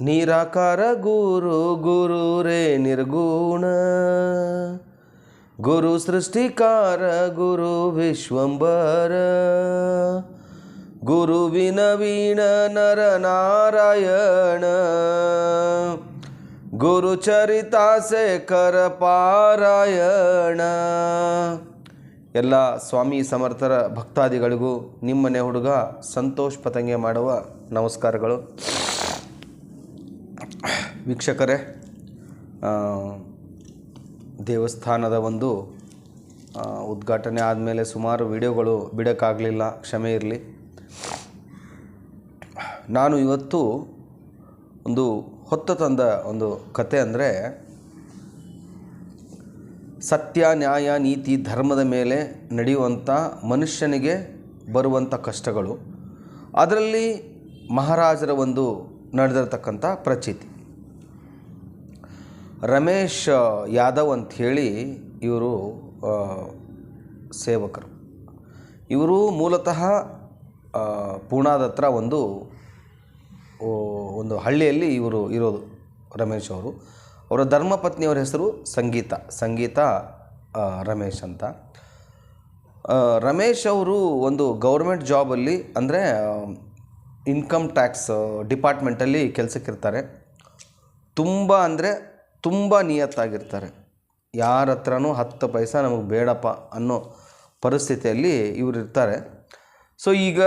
ನಿರಾಕಾರ ಗುರು ಗುರು ರೇ ನಿರ್ಗುಣ ಗುರು ಸೃಷ್ಟಿಕಾರ ಗುರು ವಿಶ್ವಂಬರ ಗುರುವಿನ ವೀಣ ನರ ನಾರಾಯಣ ಗುರು ಚರಿತಾಸೇಖರ ಪಾರಾಯಣ. ಎಲ್ಲ ಸ್ವಾಮಿ ಸಮರ್ಥರ ಭಕ್ತಾದಿಗಳಿಗೂ ನಿಮ್ಮನೆ ಹುಡುಗ ಸಂತೋಷ್ ಪತಂಗೆ ಮಾಡುವ ನಮಸ್ಕಾರಗಳು. ವೀಕ್ಷಕರೇ, ದೇವಸ್ಥಾನದ ಒಂದು ಉದ್ಘಾಟನೆ ಆದಮೇಲೆ ಸುಮಾರು ವಿಡಿಯೋಗಳು ಬಿಡೋಕ್ಕಾಗಲಿಲ್ಲ, ಕ್ಷಮೆ ಇರಲಿ. ನಾನು ಇವತ್ತು ಒಂದು ಹೊತ್ತು ತಂದ ಒಂದು ಕತೆ ಅಂದರೆ ಸತ್ಯ ನ್ಯಾಯ ನೀತಿ ಧರ್ಮದ ಮೇಲೆ ನಡೆಯುವಂಥ ಮನುಷ್ಯನಿಗೆ ಬರುವಂಥ ಕಷ್ಟಗಳು, ಅದರಲ್ಲಿ ಮಹಾರಾಜರ ಒಂದು ನಡೆದಿರ್ತಕ್ಕಂಥ ಪ್ರಚಿತಿ. ರಮೇಶ್ ಯಾದವ್ ಅಂಥೇಳಿ ಇವರು ಸೇವಕರು. ಇವರು ಮೂಲತಃ ಪೂನಾದ ಹತ್ರ ಒಂದು ಹಳ್ಳಿಯಲ್ಲಿ ಇವರು ಇರೋದು. ರಮೇಶ್ ಅವರು, ಅವರ ಧರ್ಮಪತ್ನಿಯವರ ಹೆಸರು ಸಂಗೀತ ರಮೇಶ್ ಅಂತ. ರಮೇಶ್ ಅವರು ಒಂದು ಗೌರ್ಮೆಂಟ್ ಜಾಬಲ್ಲಿ, ಅಂದರೆ ಇನ್ಕಮ್ ಟ್ಯಾಕ್ಸ್ ಡಿಪಾರ್ಟ್ಮೆಂಟಲ್ಲಿ ಕೆಲಸಕ್ಕಿರ್ತಾರೆ. ತುಂಬ ನಿಯತ್ತಾಗಿರ್ತಾರೆ. ಯಾರ ಹತ್ರನೂ 10 ಪೈಸಾ ನಮಗೆ ಬೇಡಪ್ಪ ಅನ್ನೋ ಪರಿಸ್ಥಿತಿಯಲ್ಲಿ ಇವರು ಇರ್ತಾರೆ. ಸೊ ಈಗ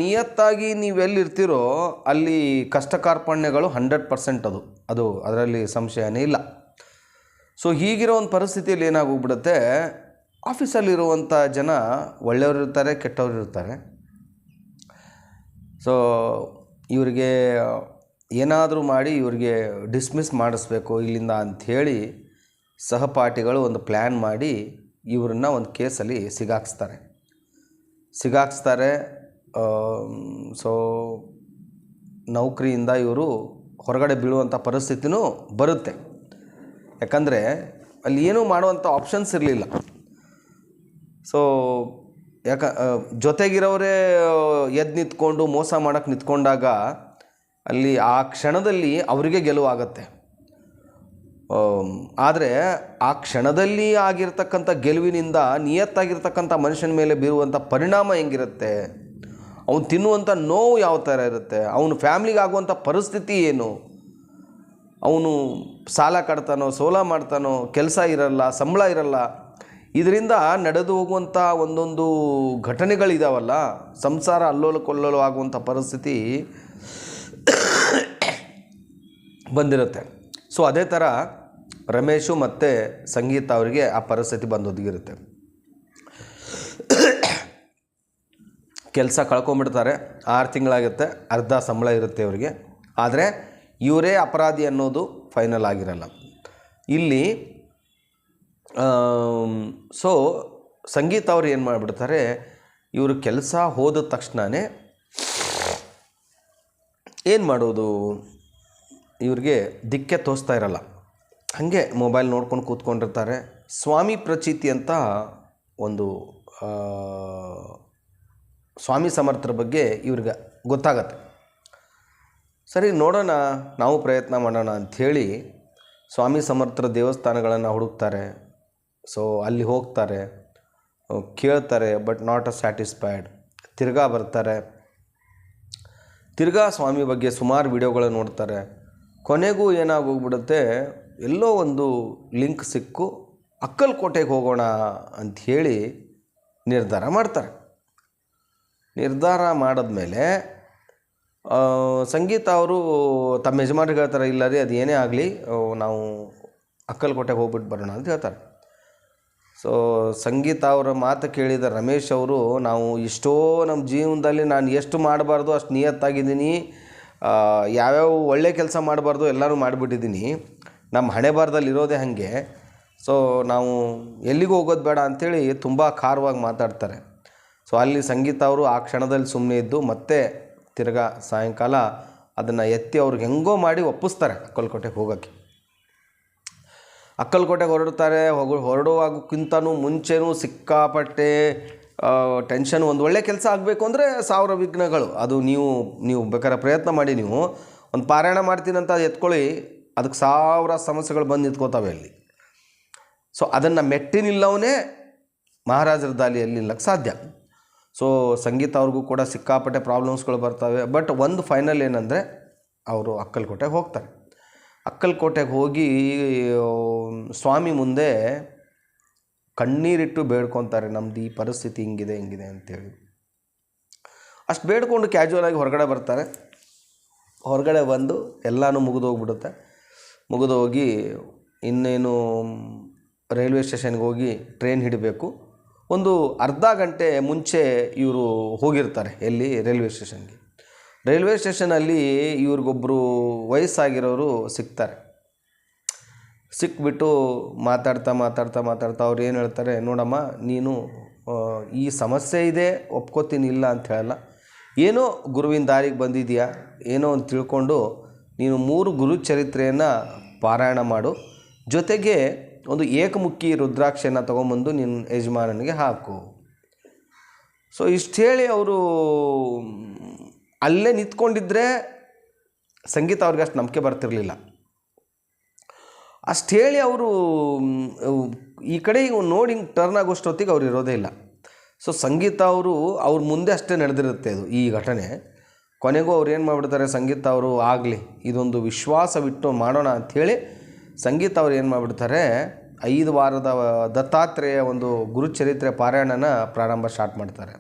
ನಿಯತ್ತಾಗಿ ನೀವೆಲ್ಲಿರ್ತೀರೋ ಅಲ್ಲಿ ಕಷ್ಟ ಕಾರ್ಪಣ್ಯಗಳು 100% ಅದರಲ್ಲಿ ಸಂಶಯನೇ ಇಲ್ಲ. ಸೊ ಹೀಗಿರೋ ಒಂದು ಪರಿಸ್ಥಿತಿಯಲ್ಲಿ ಏನಾಗೋಗ್ಬಿಡುತ್ತೆ, ಆಫೀಸಲ್ಲಿರುವಂಥ ಜನ ಒಳ್ಳೆಯವರು ಇರ್ತಾರೆ, ಕೆಟ್ಟವರು ಇರ್ತಾರೆ. ಸೊ ಇವರಿಗೆ ಏನಾದರೂ ಮಾಡಿ ಇವರಿಗೆ ಡಿಸ್ಮಿಸ್ ಮಾಡಿಸ್ಬೇಕು ಇಲ್ಲಿಂದ ಅಂಥೇಳಿ ಸಹಪಾಠಿಗಳು ಒಂದು ಪ್ಲ್ಯಾನ್ ಮಾಡಿ ಇವರನ್ನ ಒಂದು ಕೇಸಲ್ಲಿ ಸಿಗಾಕ್ಸ್ತಾರೆ. ಸೊ ನೌಕರಿಯಿಂದ ಇವರು ಹೊರಗಡೆ ಬೀಳುವಂಥ ಪರಿಸ್ಥಿತಿನೂ ಬರುತ್ತೆ. ಯಾಕಂದರೆ ಅಲ್ಲಿ ಏನೂ ಮಾಡುವಂಥ ಆಪ್ಷನ್ಸ್ ಇರಲಿಲ್ಲ. ಸೊ ಜೊತೆಗಿರೋರೇ ಎದ್ದು ನಿಂತ್ಕೊಂಡು ಮೋಸ ಮಾಡೋಕ್ಕೆ ನಿಂತ್ಕೊಂಡಾಗ ಅಲ್ಲಿ ಆ ಕ್ಷಣದಲ್ಲಿ ಅವರಿಗೆ ಗೆಲುವಾಗತ್ತೆ. ಆದರೆ ಆ ಕ್ಷಣದಲ್ಲಿ ಆಗಿರ್ತಕ್ಕಂಥ ಗೆಲುವಿನಿಂದ ನಿಯತ್ತಾಗಿರ್ತಕ್ಕಂಥ ಮನುಷ್ಯನ ಮೇಲೆ ಬೀರುವಂಥ ಪರಿಣಾಮ ಹೆಂಗಿರುತ್ತೆ, ಅವನು ತಿನ್ನುವಂಥ ನೋವು ಯಾವ ಥರ ಇರುತ್ತೆ, ಅವನು ಫ್ಯಾಮ್ಲಿಗೆ ಆಗುವಂಥ ಪರಿಸ್ಥಿತಿ ಏನು, ಅವನು ಸಾಲ ಕಟ್ತಾನೋ ಸೋಲ ಮಾಡ್ತಾನೋ, ಕೆಲಸ ಇರಲ್ಲ, ಸಂಬಳ ಇರಲ್ಲ, ಇದರಿಂದ ನಡೆದು ಹೋಗುವಂಥ ಒಂದೊಂದು ಘಟನೆಗಳಿದಾವಲ್ಲ, ಸಂಸಾರ ಅಲ್ಲೋಲ ಕೊಲ್ಲೋಲು ಆಗುವಂಥ ಪರಿಸ್ಥಿತಿ ಬಂದಿರುತ್ತೆ. ಸೊ ಅದೇ ಥರ ರಮೇಶು ಮತ್ತು ಸಂಗೀತ ಅವರಿಗೆ ಆ ಪರಿಸ್ಥಿತಿ ಬಂದೊದಗಿರುತ್ತೆ. ಕೆಲಸ ಕಳ್ಕೊಂಬಿಡ್ತಾರೆ, 6 ತಿಂಗಳಾಗುತ್ತೆ, ಅರ್ಧ ಸಂಬಳ ಇರುತ್ತೆ ಇವರಿಗೆ. ಆದರೆ ಇವರೇ ಅಪರಾಧಿ ಅನ್ನೋದು ಫೈನಲ್ ಆಗಿರಲ್ಲ ಇಲ್ಲಿ. ಸೊ ಸಂಗೀತ ಅವರು ಏನು ಮಾಡಿಬಿಡ್ತಾರೆ, ಇವರು ಕೆಲಸ ಹೋದ ತಕ್ಷಣವೇ ಏನು ಮಾಡೋದು, ಇವ್ರಿಗೆ ದಿಕ್ಕೆ ತೋಚ್ತಾ ಇರಲ್ಲ, ಹಾಗೆ ಮೊಬೈಲ್ ನೋಡ್ಕೊಂಡು ಕೂತ್ಕೊಂಡಿರ್ತಾರೆ. ಸ್ವಾಮಿ ಪ್ರಚಿತಿ ಅಂತ ಒಂದು ಸ್ವಾಮಿ ಸಮರ್ಥರ ಬಗ್ಗೆ ಇವ್ರಿಗೆ ಗೊತ್ತಾಗತ್ತೆ. ಸರಿ ನೋಡೋಣ, ನಾವು ಪ್ರಯತ್ನ ಮಾಡೋಣ ಅಂಥೇಳಿ ಸ್ವಾಮಿ ಸಮರ್ಥರ ದೇವಸ್ಥಾನಗಳನ್ನು ಹುಡುಕ್ತಾರೆ. ಸೊ ಅಲ್ಲಿ ಹೋಗ್ತಾರೆ, ಕೇಳ್ತಾರೆ, ಬಟ್ ನಾಟ್ ಸ್ಯಾಟಿಸ್ಫೈಡ್. ತಿರ್ಗಾ ಬರ್ತಾರೆ, ತಿರ್ಗಾ ಸ್ವಾಮಿ ಬಗ್ಗೆ ಸುಮಾರು ವಿಡಿಯೋಗಳನ್ನು ನೋಡ್ತಾರೆ. ಕೊನೆಗೂ ಏನಾಗೋಗ್ಬಿಡುತ್ತೆ, ಎಲ್ಲೋ ಒಂದು ಲಿಂಕ್ ಸಿಕ್ಕು ಅಕ್ಕಲ್ಕೋಟೆಗೆ ಹೋಗೋಣ ಅಂಥೇಳಿ ನಿರ್ಧಾರ ಮಾಡ್ತಾರೆ. ನಿರ್ಧಾರ ಮಾಡಿದ್ಮೇಲೆ ಸಂಗೀತ ಅವರು ತಮ್ಮ ಯಜಮಾನ್ರಿಗೆ ಹೇಳ್ತಾರೆ, ಇಲ್ಲ ರೀ ಅದು ಏನೇ ಆಗಲಿ ನಾವು ಅಕ್ಕಲ್ಕೋಟೆಗೆ ಹೋಗ್ಬಿಟ್ಟು ಬರೋಣ ಅಂತ ಹೇಳ್ತಾರೆ. ಸೊ ಸಂಗೀತ ಅವರ ಮಾತು ಕೇಳಿದ ರಮೇಶ್ ಅವರು, ನಾವು ಇಷ್ಟೋ ನಮ್ಮ ಜೀವನದಲ್ಲಿ ನಾನು ಎಷ್ಟು ಮಾಡಬಾರ್ದು ಅಷ್ಟು ನಿಯತ್ತಾಗಿದ್ದೀನಿ, ಯಾವ್ಯಾವ ಒಳ್ಳೆ ಕೆಲಸ ಮಾಡಬಾರ್ದು ಎಲ್ಲರೂ ಮಾಡಿಬಿಟ್ಟಿದ್ದೀನಿ, ನಮ್ಮ ಹಣೆ ಬಾರದಲ್ಲಿ ಇರೋದೇ ಹಾಗೆ. ಸೊ ನಾವು ಎಲ್ಲಿಗೂ ಹೋಗೋದು ಬೇಡ ಅಂಥೇಳಿ ತುಂಬ ಖಾರವಾಗಿ ಮಾತಾಡ್ತಾರೆ. ಸೊ ಅಲ್ಲಿ ಸಂಗೀತ ಅವರು ಆ ಕ್ಷಣದಲ್ಲಿ ಸುಮ್ಮನೆ ಇದ್ದು ಮತ್ತೆ ತಿರ್ಗಾ ಸಾಯಂಕಾಲ ಅದನ್ನು ಎತ್ತಿ ಅವ್ರಿಗೆ ಹೆಂಗೋ ಮಾಡಿ ಒಪ್ಪಿಸ್ತಾರೆ ಅಕ್ಕಲ್ಕೋಟೆಗೆ ಹೋಗೋಕ್ಕೆ. ಅಕ್ಕಲ್ಕೋಟೆಗೆ ಹೊರಡ್ತಾರೆ. ಹೊರಡುವಾಗಕ್ಕಿಂತನೂ ಮುಂಚೆನೂ ಸಿಕ್ಕಾಪಟ್ಟೆ ಟೆನ್ಷನ್. ಒಂದು ಒಳ್ಳೆ ಕೆಲಸ ಆಗಬೇಕು ಅಂದರೆ 1000 ವಿಘ್ನಗಳು. ಅದು ನೀವು ಬೇಕಾದ್ರೆ ಪ್ರಯತ್ನ ಮಾಡಿ. ನೀವು ಒಂದು ಪಾರಾಯಣ ಮಾಡ್ತೀನಂತ ಅದು ಎತ್ಕೊಳ್ಳಿ, ಅದಕ್ಕೆ 1000 ಸಮಸ್ಯೆಗಳು ಬಂದು ನಿಂತ್ಕೋತಾವೆ ಅಲ್ಲಿ. ಸೊ ಅದನ್ನು ಮೆಟ್ಟಿನಿಲ್ಲವನೇ ಮಹಾರಾಜರ ದಾಳಿಯಲ್ಲಿ ನಿಲ್ಲಕ್ಕೆ ಸಾಧ್ಯ. ಸೊ ಸಂಗೀತ ಅವ್ರಿಗೂ ಕೂಡ ಸಿಕ್ಕಾಪಟ್ಟೆ ಪ್ರಾಬ್ಲಮ್ಸ್ಗಳು ಬರ್ತವೆ. ಬಟ್ ಒಂದು ಫೈನಲ್ ಏನಂದರೆ ಅವರು ಅಕ್ಕಲಕೋಟೆಗೆ ಹೋಗ್ತಾರೆ. ಅಕ್ಕಲಕೋಟೆಗೆ ಹೋಗಿ ಸ್ವಾಮಿ ಮುಂದೆ ಕಣ್ಣೀರಿಟ್ಟು ಬೇಡ್ಕೊತಾರೆ, ನಮ್ಮದು ಈ ಪರಿಸ್ಥಿತಿ ಹಿಂಗಿದೆ ಅಂತೇಳಿ. ಅಷ್ಟು ಬೇಡ್ಕೊಂಡು ಕ್ಯಾಜುವಲಾಗಿ ಹೊರಗಡೆ ಬರ್ತಾರೆ. ಹೊರಗಡೆ ಬಂದು ಎಲ್ಲನೂ ಮುಗಿದೋಗ್ಬಿಡುತ್ತೆ. ಮುಗಿದೋಗಿ ಇನ್ನೇನು ರೈಲ್ವೆ ಸ್ಟೇಷನ್ಗೆ ಹೋಗಿ ಟ್ರೈನ್ ಹಿಡಿಬೇಕು. ಒಂದು ಅರ್ಧ ಗಂಟೆ ಮುಂಚೆ ಇವರು ಹೋಗಿರ್ತಾರೆ. ಎಲ್ಲಿ? ರೈಲ್ವೆ ಸ್ಟೇಷನ್ಗೆ. ರೈಲ್ವೆ ಸ್ಟೇಷನಲ್ಲಿ ಇವ್ರಿಗೊಬ್ಬರು ವಯಸ್ಸಾಗಿರೋರು ಸಿಗ್ತಾರೆ. ಸಿಕ್ಬಿಟ್ಟು ಮಾತಾಡ್ತಾ ಅವ್ರು ಏನು ಹೇಳ್ತಾರೆ, ನೋಡಮ್ಮ ನೀನು ಈ ಸಮಸ್ಯೆ ಇದೆ ಒಪ್ಕೋತೀನಿ ಇಲ್ಲ ಅಂತ ಹೇಳಲ್ಲ, ಏನೋ ಗುರುವಿನ ದಾರಿಗೆ ಬಂದಿದೆಯಾ, ಏನೋ ಒಂದು ತಿಳ್ಕೊಂಡು ನೀನು 3 ಗುರು ಚರಿತ್ರೆಯನ್ನು ಪಾರಾಯಣ ಮಾಡು, ಜೊತೆಗೆ ಒಂದು ಏಕಮುಖಿ ರುದ್ರಾಕ್ಷಿಯನ್ನು ತೊಗೊಂಬಂದು ನಿನ್ನ ಯಜಮಾನನಿಗೆ ಹಾಕು. ಸೊ ಇಷ್ಟು ಹೇಳಿ ಅವರು ಅಲ್ಲೇ ನಿಂತ್ಕೊಂಡಿದ್ರೆ ಸಂಗೀತ ಅವ್ರಿಗೆ ಅಷ್ಟು ನಂಬಿಕೆ ಬರ್ತಿರಲಿಲ್ಲ. ಅಷ್ಟು ಹೇಳಿ ಅವರು ಈ ಕಡೆ ನೋಡಿ ಟರ್ನ್ ಆಗೋಷ್ಟೊತ್ತಿಗೆ ಅವ್ರು ಇರೋದೇ ಇಲ್ಲ. ಸೊ ಸಂಗೀತ ಅವ್ರ ಮುಂದೆ ಅಷ್ಟೇ ನಡೆದಿರುತ್ತೆ ಅದು ಈ ಘಟನೆ. ಕೊನೆಗೂ ಅವ್ರು ಏನು ಮಾಡಿಬಿಡ್ತಾರೆ, ಸಂಗೀತ ಅವರು ಆಗಲಿ ಇದೊಂದು ವಿಶ್ವಾಸವಿಟ್ಟು ಮಾಡೋಣ ಅಂಥೇಳಿ ಸಂಗೀತ ಅವ್ರು ಏನು ಮಾಡಿಬಿಡ್ತಾರೆ, 5 ವಾರದ ದತ್ತಾತ್ರೇಯ ಒಂದು ಗುರುಚರಿತ್ರೆ ಪಾರಾಯಣನ ಸ್ಟಾರ್ಟ್ ಮಾಡ್ತಾರೆ.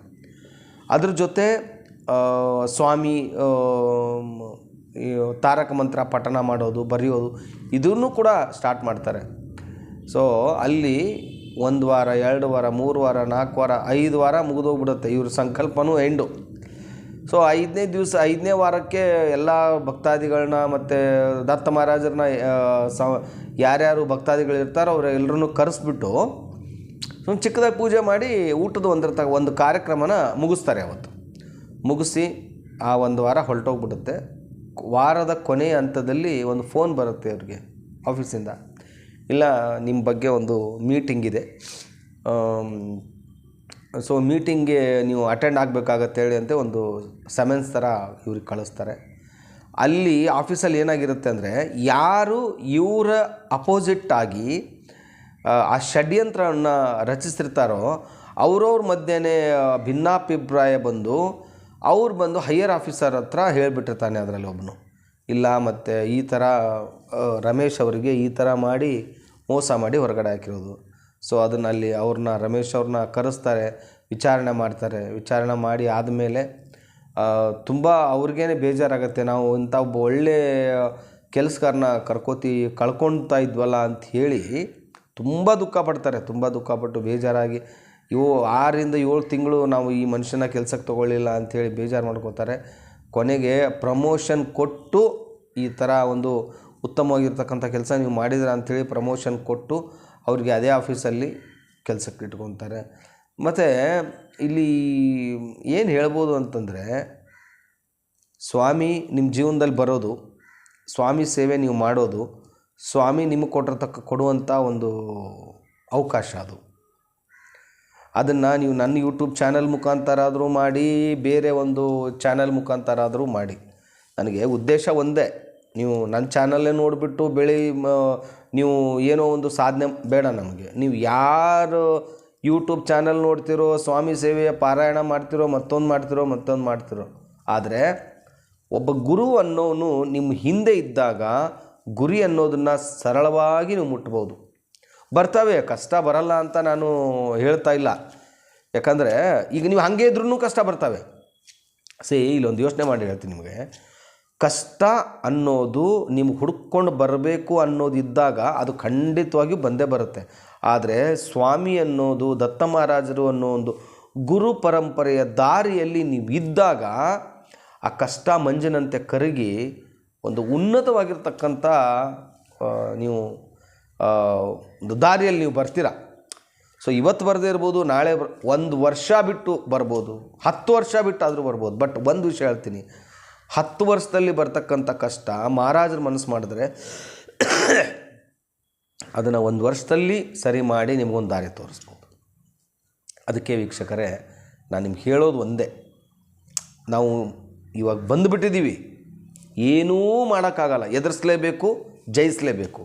ಅದ್ರ ಜೊತೆ ಸ್ವಾಮಿ ತಾರಕ ಮಂತ್ರ ಪಠಣ ಮಾಡೋದು, ಬರೆಯೋದು ಇದನ್ನು ಕೂಡ ಸ್ಟಾರ್ಟ್ ಮಾಡ್ತಾರೆ. ಸೊ ಅಲ್ಲಿ 1 ವಾರ, 2 ವಾರ, 3 ವಾರ, 4 ವಾರ, 5 ವಾರ ಮುಗಿದೋಗ್ಬಿಡುತ್ತೆ ಇವ್ರ ಸಂಕಲ್ಪನೂ ಎಂಡು. ಸೊ 5ನೇ ದಿವಸ 5ನೇ ವಾರಕ್ಕೆ ಎಲ್ಲ ಭಕ್ತಾದಿಗಳನ್ನ ಮತ್ತು ದತ್ತ ಮಹಾರಾಜರನ್ನ ಯಾರ್ಯಾರು ಭಕ್ತಾದಿಗಳಿರ್ತಾರೋ ಅವ್ರು ಎಲ್ಲರನ್ನೂ ಕರೆಸ್ಬಿಟ್ಟು ಚಿಕ್ಕದಾಗಿ ಪೂಜೆ ಮಾಡಿ ಊಟದ ಒಂದು ಕಾರ್ಯಕ್ರಮನ ಮುಗಿಸ್ತಾರೆ. ಅವತ್ತು ಮುಗಿಸಿ ಆ 1 ವಾರ ಹೊರಟೋಗ್ಬಿಡುತ್ತೆ. ವಾರದ ಕೊನೆಯ ಹಂತದಲ್ಲಿ ಒಂದು ಫೋನ್ ಬರುತ್ತೆ ಅವ್ರಿಗೆ ಆಫೀಸಿಂದ, ಇಲ್ಲ ನಿಮ್ಮ ಬಗ್ಗೆ ಒಂದು ಮೀಟಿಂಗ್ ಇದೆ, ಸೊ ಮೀಟಿಂಗ್ಗೆ ನೀವು ಅಟೆಂಡ್ ಆಗಬೇಕಾಗತ್ತೆ ಹೇಳಿ ಅಂತ ಒಂದು ಸಮನ್ಸ್ ಥರ ಇವ್ರಿಗೆ ಕಳಿಸ್ತಾರೆ. ಅಲ್ಲಿ ಆಫೀಸಲ್ಲಿ ಏನಾಗಿರುತ್ತೆ ಅಂದರೆ, ಯಾರು ಇವರ ಅಪೋಸಿಟ್ ಆಗಿ ಆ ಷಡ್ಯಂತ್ರವನ್ನು ರಚಿಸಿರ್ತಾರೋ ಅವ್ರವ್ರ ಮಧ್ಯೆ ಭಿನ್ನಾಭಿಪ್ರಾಯ ಬಂದು ಹೈಯರ್ ಆಫೀಸರ್ ಹತ್ರ ಹೇಳಿಬಿಟ್ಟಿರ್ತಾನೆ ಅದರಲ್ಲಿ ಒಬ್ಬನು, ಇಲ್ಲ ಮತ್ತು ಈ ಥರ ರಮೇಶ್ ಅವರಿಗೆ ಈ ಥರ ಮಾಡಿ ಮೋಸ ಮಾಡಿ ಹೊರಗಡೆ ಹಾಕಿರೋದು. ಸೊ ಅದನ್ನಲ್ಲಿ ರಮೇಶ್ ಅವ್ರನ್ನ ಕರೆಸ್ತಾರೆ, ವಿಚಾರಣೆ ಮಾಡ್ತಾರೆ. ವಿಚಾರಣೆ ಮಾಡಿ ಆದಮೇಲೆ ತುಂಬ ಅವ್ರಿಗೇನೆ ಬೇಜಾರಾಗುತ್ತೆ, ನಾವು ಇಂಥ ಒಬ್ಬ ಒಳ್ಳೆಯ ಕೆಲಸಗಾರನ ಕಳ್ಕೊಳ್ತಾ ಇದ್ವಲ್ಲ ಅಂಥೇಳಿ ತುಂಬ ದುಃಖ ಪಟ್ಟು ಬೇಜಾರಾಗಿ 6 ರಿಂದ 7 ತಿಂಗಳು ನಾವು ಈ ಮನುಷ್ಯನ ಕೆಲಸಕ್ಕೆ ತೊಗೊಳ್ಳಿಲ್ಲ ಅಂಥೇಳಿ ಬೇಜಾರು ಮಾಡ್ಕೋತಾರೆ. ಕೊನೆಗೆ ಪ್ರಮೋಷನ್ ಕೊಟ್ಟು ಈ ಥರ ಒಂದು ಉತ್ತಮವಾಗಿರ್ತಕ್ಕಂಥ ಕೆಲಸ ನೀವು ಮಾಡಿದ್ರ ಅಂಥೇಳಿ ಪ್ರಮೋಷನ್ ಕೊಟ್ಟು ಅವ್ರಿಗೆ ಅದೇ ಆಫೀಸಲ್ಲಿ ಕೆಲಸಕ್ಕೆ ಇಟ್ಕೊತಾರೆ. ಮತ್ತು ಇಲ್ಲಿ ಏನು ಹೇಳ್ಬೋದು ಅಂತಂದರೆ, ಸ್ವಾಮಿ ನಿಮ್ಮ ಜೀವನದಲ್ಲಿ ಬರೋದು, ಸ್ವಾಮಿ ಸೇವೆ ನೀವು ಮಾಡೋದು, ಸ್ವಾಮಿ ನಿಮಗೆ ಕೊಡುವಂಥ ಒಂದು ಅವಕಾಶ ಅದು. ಅದನ್ನು ನೀವು ನನ್ನ ಯೂಟ್ಯೂಬ್ ಚಾನಲ್ ಮುಖಾಂತರ ಆದರೂ ಮಾಡಿ, ಬೇರೆ ಒಂದು ಚಾನಲ್ ಮುಖಾಂತರ ಆದರೂ ಮಾಡಿ, ನನಗೆ ಉದ್ದೇಶ ಒಂದೇ, ನೀವು ನನ್ನ ಚಾನಲ್ಲೇ ನೋಡಿಬಿಟ್ಟು ನೀವು ಏನೋ ಒಂದು ಸಾಧನೆ ಬೇಡ ನಮಗೆ. ನೀವು ಯಾರು ಯೂಟ್ಯೂಬ್ ಚಾನಲ್ ನೋಡ್ತಿರೋ, ಸ್ವಾಮಿ ಸೇವೆಯ ಪಾರಾಯಣ ಮಾಡ್ತಿರೋ, ಮತ್ತೊಂದು ಮಾಡ್ತಿರೋ, ಆದರೆ ಒಬ್ಬ ಗುರು ಅನ್ನೋನು ನಿಮ್ಮ ಹಿಂದೆ ಇದ್ದಾಗ ಗುರಿ ಅನ್ನೋದನ್ನು ಸರಳವಾಗಿ ನೀವು ಮುಟ್ಬೋದು. ಬರ್ತವೆ, ಕಷ್ಟ ಬರಲ್ಲ ಅಂತ ನಾನು ಹೇಳ್ತಾ ಇಲ್ಲ, ಯಾಕಂದರೆ ಈಗ ನೀವು ಹಾಗೆ ಇದ್ರೂ ಕಷ್ಟ ಬರ್ತವೆ. ಇಲ್ಲೊಂದು ಯೋಚನೆ ಮಾಡಿ ಹೇಳ್ತೀನಿ ನಿಮಗೆ, ಕಷ್ಟ ಅನ್ನೋದು ನಿಮ್ಗೆ ಹುಡ್ಕೊಂಡು ಬರಬೇಕು ಅನ್ನೋದಿದ್ದಾಗ ಅದು ಖಂಡಿತವಾಗಿಯೂ ಬಂದೇ ಬರುತ್ತೆ. ಆದರೆ ಸ್ವಾಮಿ ಅನ್ನೋದು, ದತ್ತ ಮಹಾರಾಜರು ಅನ್ನೋ ಒಂದು ಗುರು ಪರಂಪರೆಯ ದಾರಿಯಲ್ಲಿ ನೀವು ಇದ್ದಾಗ ಆ ಕಷ್ಟ ಮಂಜಿನಂತೆ ಕರಗಿ ಒಂದು ಉನ್ನತವಾಗಿರ್ತಕ್ಕಂಥ ನೀವು ಒಂದು ದಾರಿಯಲ್ಲಿ ನೀವು ಬರ್ತೀರ. ಸೊ ಇವತ್ತು ಬರದೇ ಇರ್ಬೋದು, ನಾಳೆ 1 ವರ್ಷ ಬಿಟ್ಟು ಬರ್ಬೋದು, 10 ವರ್ಷ ಬಿಟ್ಟು ಆದರೂ ಬರ್ಬೋದು. ಬಟ್ ಒಂದು ವಿಷಯ ಹೇಳ್ತೀನಿ, 10 ವರ್ಷದಲ್ಲಿ ಬರ್ತಕ್ಕಂಥ ಕಷ್ಟ ಮಹಾರಾಜರು ಮನಸ್ಸು ಮಾಡಿದ್ರೆ ಅದನ್ನು 1 ವರ್ಷದಲ್ಲಿ ಸರಿ ಮಾಡಿ ನಿಮಗೊಂದು ದಾರಿ ತೋರಿಸ್ಬೋದು. ಅದಕ್ಕೆ ವೀಕ್ಷಕರೇ, ನಾನು ನಿಮ್ಗೆ ಹೇಳೋದು ಒಂದೇ, ನಾವು ಇವಾಗ ಬಂದುಬಿಟ್ಟಿದ್ದೀವಿ, ಏನೂ ಮಾಡೋಕ್ಕಾಗಲ್ಲ, ಎದುರಿಸಲೇಬೇಕು, ಜಯಿಸಲೇಬೇಕು.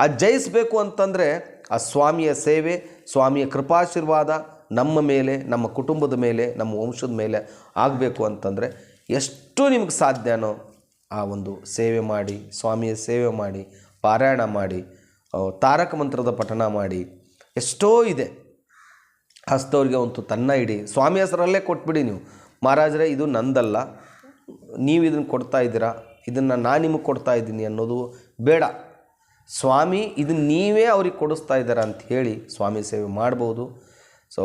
ಆ ಜಯಿಸಬೇಕು ಅಂತಂದರೆ ಆ ಸ್ವಾಮಿಯ ಸೇವೆ, ಸ್ವಾಮಿಯ ಕೃಪಾಶೀರ್ವಾದ ನಮ್ಮ ಮೇಲೆ, ನಮ್ಮ ಕುಟುಂಬದ ಮೇಲೆ, ನಮ್ಮ ವಂಶದ ಮೇಲೆ ಆಗಬೇಕು ಅಂತಂದರೆ ಎಷ್ಟು ನಿಮ್ಗೆ ಸಾಧ್ಯನೋ ಆ ಒಂದು ಸೇವೆ ಮಾಡಿ, ಸ್ವಾಮಿಯ ಸೇವೆ ಮಾಡಿ, ಪಾರಾಯಣ ಮಾಡಿ, ತಾರಕ ಮಂತ್ರದ ಪಠಣ ಮಾಡಿ. ಎಷ್ಟೋ ಇದೆ. ಹಸ್ತವ್ರಿಗೆ ಒಂದು ತನ್ನ ಇಡಿ, ಸ್ವಾಮಿ ಹೆಸರಲ್ಲೇ ಕೊಟ್ಬಿಡಿ ನೀವು. ಮಹಾರಾಜರೇ ಇದು ನಂದಲ್ಲ, ನೀವು ಇದನ್ನು ಕೊಡ್ತಾ ಇದ್ದೀರಾ, ಇದನ್ನು ನಾನು ನಿಮಗೆ ಕೊಡ್ತಾ ಇದ್ದೀನಿ ಅನ್ನೋದು ಬೇಡ. ಸ್ವಾಮಿ ಇದನ್ನು ನೀವೇ ಅವ್ರಿಗೆ ಕೊಡಿಸ್ತಾ ಇದ್ದೀರಾ ಅಂತ ಹೇಳಿ ಸ್ವಾಮಿ ಸೇವೆ ಮಾಡ್ಬೋದು. ಸೊ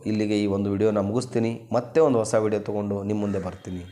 ಇಲ್ಲಿಗೆ ಈ ಒಂದು ವಿಡಿಯೋನ ಮುಗಿಸ್ತೀನಿ. ಮತ್ತೆ ಒಂದು ಹೊಸ ವಿಡಿಯೋ ತೊಗೊಂಡು ನಿಮ್ಮ ಮುಂದೆ ಬರ್ತೀನಿ.